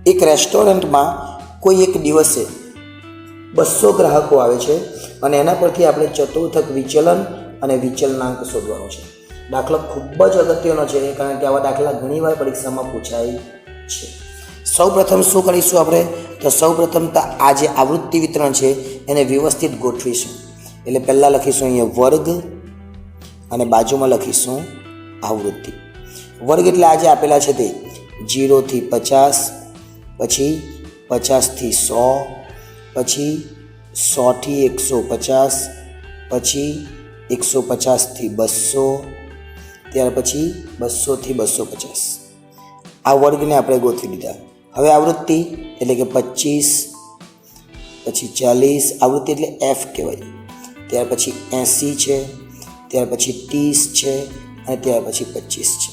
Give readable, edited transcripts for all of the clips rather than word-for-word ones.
એક રેસ્ટોરન્ટમાં કોઈ એક દિવસે 200 ગ્રાહકો આવે છે અને એના પરથી આપણે ચતુર્થક વિચલન અને વિચલનાંક શોધવાનો છે. દાખલો ખૂબ જ અગત્યનો છે, કારણ કે આવા દાખલા ઘણીવાર પરીક્ષામાં પૂછાય છે. સૌપ્રથમ શું કરીશું આપણે? તો સૌપ્રથમ તો આ જે આવૃત્તિ વિતરણ છે એને વ્યવસ્થિત ગોઠવીશું. એટલે પહેલાં લખીશું અહીંયા વર્ગ અને બાજુમાં લખીશું આવૃત્તિ. વર્ગ એટલે આજે આપેલા છે તે 0 થી 50, પછી 50 થી 100, પછી 100 થી 150, પછી 150 થી 200, ત્યાર પછી 200 થી 250. આ વર્ગને આપણે ગોઠવી દીધા. હવે આવૃત્તિ એટલે કે 25, પછી 40, આવૃત્તિ એટલે F કહેવાય. ત્યાર પછી 80 છે, ત્યાર પછી 30 છે અને ત્યાર પછી 25 છે.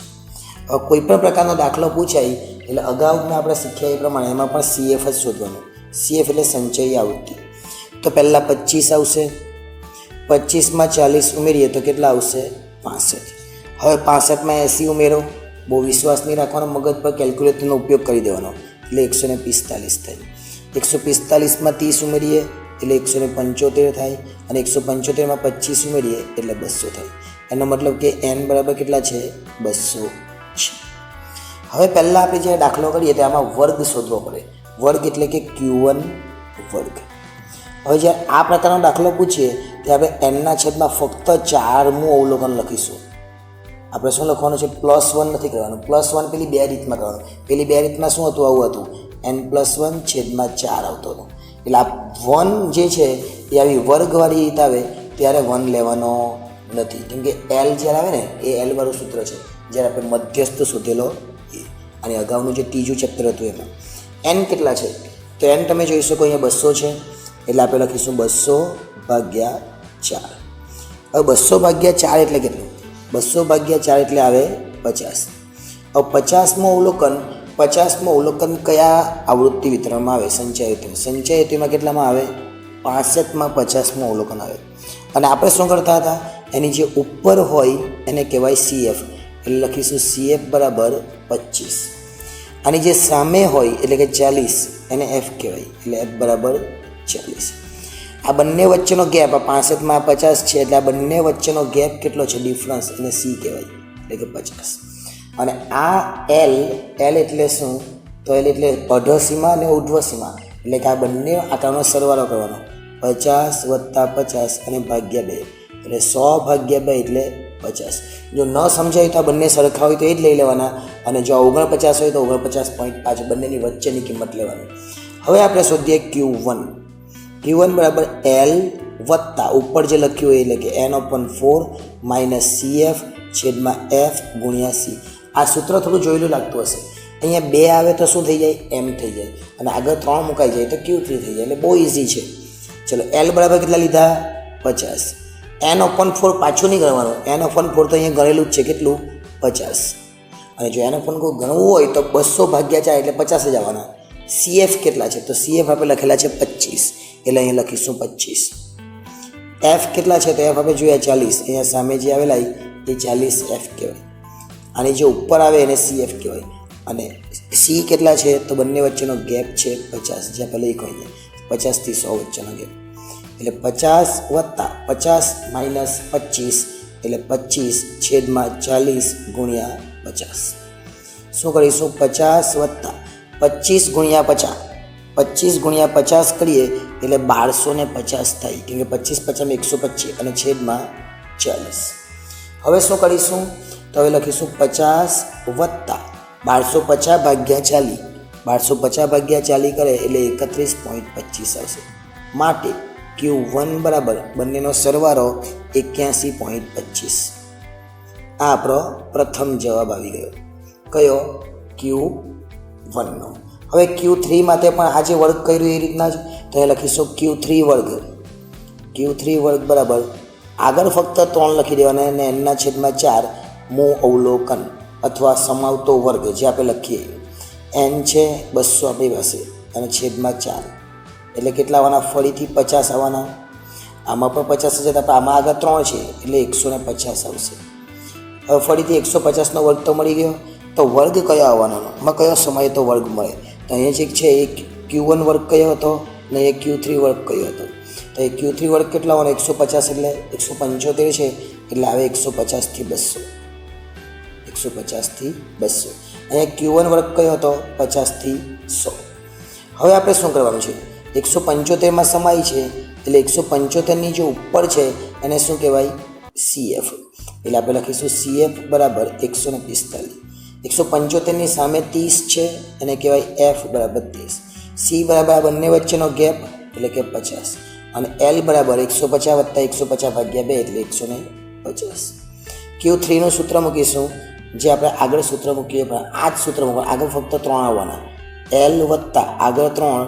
હવે કોઈ પણ પ્રકારનો દાખલો પૂછાય એટલે અગાઉ આપણે શીખ્યા એ પ્રમાણે એમાં પણ CF જ શોધવાનું. CF એટલે સંચયી આવૃત્તિ. તો પહેલાં 25 આવશે, 25માં 40 ઉમેરીએ તો કેટલા આવશે? 65. હવે 65માં 80 ઉમેરો, બહુ વિશ્વાસ નહીં રાખવાનો, મગજ પર કેલ્ક્યુલેટરનો ઉપયોગ કરી દેવાનો, એટલે 145 થાય. 145માં 30 ઉમેરીએ એટલે 175 થાય અને 175માં 25 ઉમેરીએ એટલે 200 થાય. એનો મતલબ કે n બરાબર કેટલા છે? 200 છે. હવે પહેલાં આપણે જ્યારે દાખલો કરીએ તો આમાં વર્ગ શોધવો પડે. વર્ગ એટલે કે Q1 વર્ગ. હવે જ્યારે આ પ્રકારનો દાખલો પૂછીએ ત્યારે આપણે nના છેદમાં ફક્ત 4મું અવલોકન લખીશું. આપણે શું લખવાનું છે? +1 નથી કરવાનું. +1 પેલી બે રીતમાં કરવાનું. પેલી બે રીતમાં શું હતું? આવું હતું, n+1 છેદમાં 4 આવતો હતો. એટલે આ 1 જે છે એ આવી વર્ગવાળી રીત આવે ત્યારે 1 લેવાનો નથી, કેમ કે L જ્યારે આવે ને એ L વાળું સૂત્ર છે જ્યારે આપણે મધ્યસ્થ શોધેલો એ. અને અગાઉનું જે ત્રીજું ચેપ્ટર હતું એમાં n કેટલા છે? તો n તમે જોઈ શકો અહીંયા 200 છે, એટલે આપણે લખીશું 200/4. હવે 200/4 એટલે કેટલું? 200/4 એટલે આવે 50. હવે 50મું અવલોકન કયા આવૃત્તિ વિતરણમાં આવે? સંચયીમાં કેટલામાં આવે? 65માં 50મું અવલોકન આવે. અને આપણે શું કરતા હતા? એની જે ઉપર હોય એને કહેવાય CF, એટલે લખીશું CF બરાબર 25. અને જે સામે હોય એટલે કે 40 એને F કહેવાય, એટલે F બરાબર 40. આ બંને વચ્ચેનો ગેપ, આ 65માં 50 છે એટલે આ બંને વચ્ચેનો ગેપ કેટલો છે? ડિફરન્સ, એને C કહેવાય, એટલે કે 50. અને આ L એટલે શું? તો L એટલે અધસીમા અને ઉર્ધ્વસીમા, એટલે કે આ બંને આંકડાનો સરવાળો કરવાનો. 50 + 50 અને ભાગ્યા 2, એટલે 100/2 એટલે 50. જો ન સમજાય તો આ બંને સરખા હોય તો એ જ લઈ લેવાના, અને જો 49 હોય તો 49.5 બંનેની વચ્ચેની કિંમત લેવાની. હવે આપણે શોધીએ Q1. Q1 બરાબર L વત્તા ઉપર જે લખ્યું હોય એટલે કે n/4 - CF છેદમાં F ગુણ્યા C. આ સૂત્ર થોડું જોયેલું લાગતું હશે. અહીંયા 2 આવે તો શું થઈ જાય? M થઈ જાય, અને આગળ 3 મુકાઈ જાય તો Q3 થઈ જાય, એટલે બહુ ઇઝી છે. ચલો, L બરાબર કેટલા લીધા? 50. n/4 પાછું નહીં ગણવાનું. n/4 તો અહીંયા ગણેલું જ છે, કેટલું? 50. અને જો n/4 ગણવું હોય તો 200/4 એટલે 50 જ આવવાના. CF કેટલા છે? તો CF આપણે લખેલા છે 25, એટલે અહીંયા લખીશું 25. F કેટલા છે? તો F આપણે જોયા 40, અહીંયા સામે જે આવેલા એ 40 F કહેવાય. અને જે ઉપર આવે એને CF કહેવાય. અને C કેટલા છે? તો બંને વચ્ચેનો ગેપ છે 50, જ્યાં પહેલાં એક હોય 50 થી 100 વચ્ચેનો ગેપ, એટલે 50 વત્તા 50 માઇનસ 25 એટલે 25 છેદમાં 40 ગુણ્યા 50. શું કરીશું? 50 વત્તા 25 ગુણ્યા 50, 25 ગુણ્યા 50 કરીએ એટલે 1250 થાય, કેમ કે 25 50 125 અને છેદમાં 40. હવે શું કરીશું? તો હવે લખીશું 50 વત્તા 1250/40. 1250/40 કરે એટલે 31.25 આવશે. માટે Q1 બરાબર બંનેનો સરવાળો 81.25. આ આપણો પ્રથમ જવાબ આવી ગયો. કયો? Q1નો. હવે Q3 માટે પણ આ જે વર્ગ કર્યું એ રીતના જ તો એ લખીશું Q3 વર્ગ. Q3 વર્ગ બરાબર આગળ ફક્ત 3 લખી દેવાના અને n/4 મું અવલોકન અથવા સમાવતો વર્ગ જે આપણે લખીએ. n છે 200 આપણી પાસે અને છેદમાં 4 એટલે કેટલા આવવાના? ફરીથી 50 આવવાના. આમાં પણ 50 હશે તો આમાં આગળ 3 છે એટલે 150 આવશે. હવે ફરીથી 150નો વર્ગ તો મળી ગયો, તો વર્ગ કયો આવવાનો? આમાં કયો સમય તો વર્ગ મળે? તો અહીંયા જે છે એ Q1 વર્ગ કયો હતો ને એ Q3 વર્ગ કયો હતો. તો એ Q3 વર્ગ કેટલા હોવાનો 150 એટલે 175 છે એટલે આવે 150 થી 200. 150 થી 200. અહીંયા Q1 વર્ગ કયો હતો 50 થી 100. હવે આપણે શું કરવાનું છે 175માં સમાય છે એટલે 175ની જે ઉપર છે એને શું કહેવાય CF. એટલે આપણે લખીશું CF બરાબર 145. 175ની સામે 30 છે એને કહેવાય F બરાબર 30. C બરાબર આ બંને વચ્ચેનો ગેપ એટલે કે 50 અને L બરાબર 150 વત્તા 150 ભાગ્યા 2 એટલે 150. Q3નું સૂત્ર મૂકીશું જે આપણે આગળ સૂત્ર મૂકીએ પણ આ જ સૂત્ર મૂકવાનું, આગળ ફક્ત 3 આવવાના. L વત્તા આગળ 3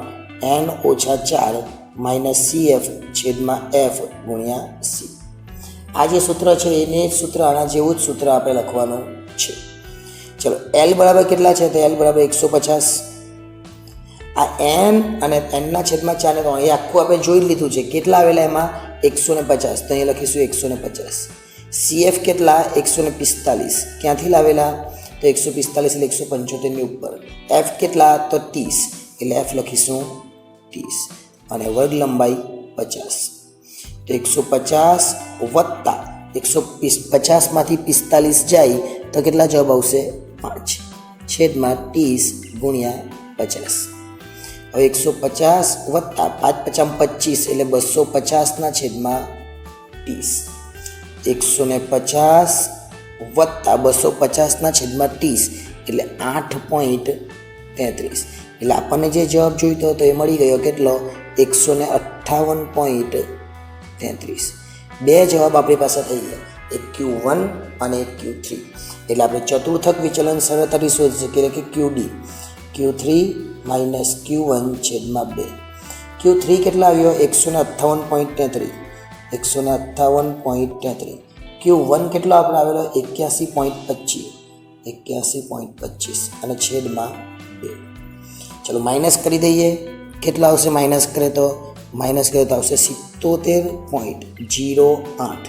N ઓછા 4 માઇનસ CF છેદમાં F ગુણ્યા C. આ જે સૂત્ર છે એને જ સૂત્ર આના જેવું જ સૂત્ર આપણે લખવાનું છે. ચલો L બરાબર કેટલા છે તો L બરાબર 150. આ N અને Nના છેદમાં 4 ને 3 એ આખું આપણે જોઈ લીધું છે. કેટલા આવેલા એમાં 150 તો અહીંયા લખીશું 150. CF કેટલા 145 ક્યાંથી લાવેલા તો 145 એટલે 175ની ઉપર. F કેટલા તો 30 એટલે F લખીશું 30 અને વર્ગ લંબાઈ 50. તો 150 વત્તા 150માંથી 45 જાય તો કેટલા જવાબ આવશે 5 છેદમાં 30 ગુણ્યા 50. હવે 150 વત્તા 5 50 એટલે 250ના છેદમાં 30. 150 વત્તા 250ના છેદમાં 30 એટલે 8.33. એટલે આપણને જે જવાબ જોઈતો હતો એ મળી ગયો કેટલો 158.33. બે જવાબ આપણી પાસે થઈ ગયા, એક Q1 અને એક Q3. એટલે આપણે ચતુર્થક વિચલન સરળતાથી શોધી શકીએ કે QD Q3 માઇનસ Q1 છેદમાં 2. Q3 કેટલા આવ્યો 158.33. 158.33. Q1 કેટલો આપણે આવેલો 81.25 અને છેદમાં 2. ચલો માઇનસ કરી દઈએ. કેટલા આવશે માઇનસ કરે તો આવશે 77.08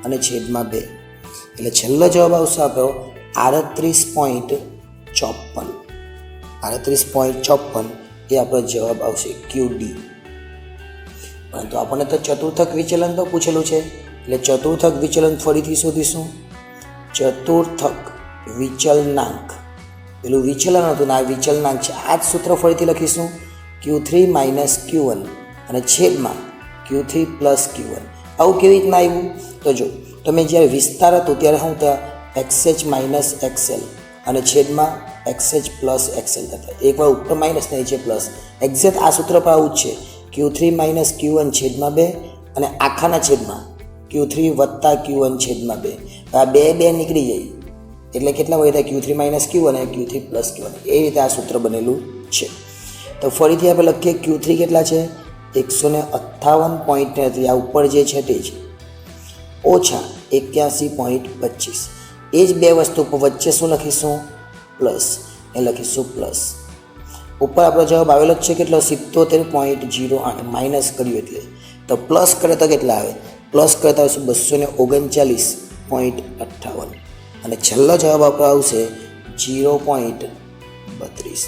અને છેદમાં 2. એટલે છેલ્લો જવાબ આવશે આપણો 38.54. 38.54 એ આપણો જવાબ આવશે QD. પરંતુ આપણને તો ચતુર્થક વિચલન તો પૂછેલું છે એટલે ચતુર્થક વિચલન ફરીથી શોધીશું. ચતુર્થક વિચલનાંક પેલું વિચલન હતું ને આ વિચલનાંક છે. આ જ સૂત્ર ફરીથી લખીશું Q3 માઇનસ Q1 અને છેદમાં Q3 પ્લસ Q1. આવું કેવી રીતના આવ્યું તો જો તમે જ્યારે વિસ્તાર હતું ત્યારે શું હતા XH માઇનસ XL અને છેદમાં XH પ્લસ XL થતા. એકવાર ઉપર માઇનસ ને નીચે પ્લસ. એક્ઝેક્ટ આ સૂત્ર પર આવું જ છે. Q3 માઇનસ Q1 છેદમાં 2 અને આખાના છેદમાં Q3 વત્તા Q1 છેદમાં 2. આ બે નીકળી જાય એટલે કેટલા વધ્યા Q3 માઇનસ Q1 અને Q3 પ્લસ Q1. એ રીતે આ સૂત્ર બનેલું છે. તો ફરીથી આપણે લખીએ Q3 કેટલા છે 158.33. આ ઉપર જે છે તે જ ઓછા 81.25. એ જ બે વસ્તુ વચ્ચે શું લખીશું પ્લસ. એ લખીશું પ્લસ. ઉપર આપણો જવાબ આવેલો જ છે કેટલો 77.08. માઇનસ કર્યું એટલે તો પ્લસ કરે તો કેટલા આવે પ્લસ કરતા આવશે 239.58 અને છેલ્લો જવાબ આપણો આવશે 0.32.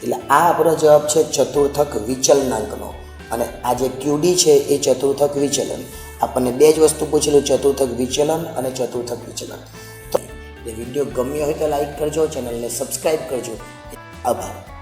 એટલે આ આપણો જવાબ છે ચતુર્થક વિચલનાંકનો. અને આ જે QD છે એ ચતુર્થક વિચલન. આપણને બે જ વસ્તુ પૂછેલું ચતુર્થક વિચલન અને ચતુર્થક વિચલન. તો એ વિડીયો ગમ્યો હોય તો લાઈક કરજો, ચેનલને સબસ્ક્રાઈબ કરજો. આભાર.